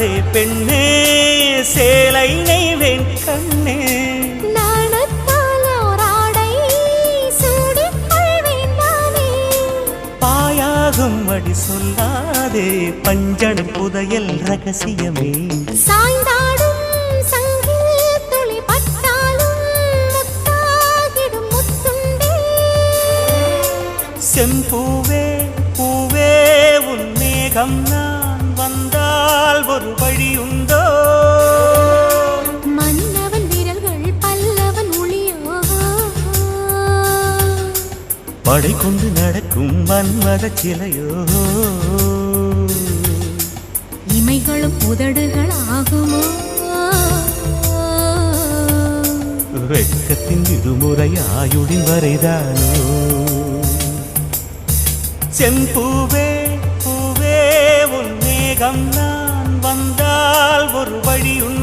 சொல்லாதே பெண்ணே சேலை நெய்வேன் கண்ணே பாயாகும் அடி சொல்லாதே பஞ்சன புதையல் ரகசியமே சாய்ந்தாடும் சங்கில் துளி பட்டாலும் முத்தாகிடும் முத்துண்டே செம்பூவே பூவே உன் மேகம் நான் வந்தால் ஒரு வழியுண்டோ மன்னவன் விரல்கள் பல்லவன் ஒளியோ படை கொண்டு நடக்கும் மன்மத சிலையோ இமைகளும் உதடுகள் ஆகுமோ வெட்கத்தின் விடுமுறை ஆயுடின் வரைதானோ செம்பூவே பூவே உன் மேகம் நான் வந்தால் ஒரு வழியுண்டோ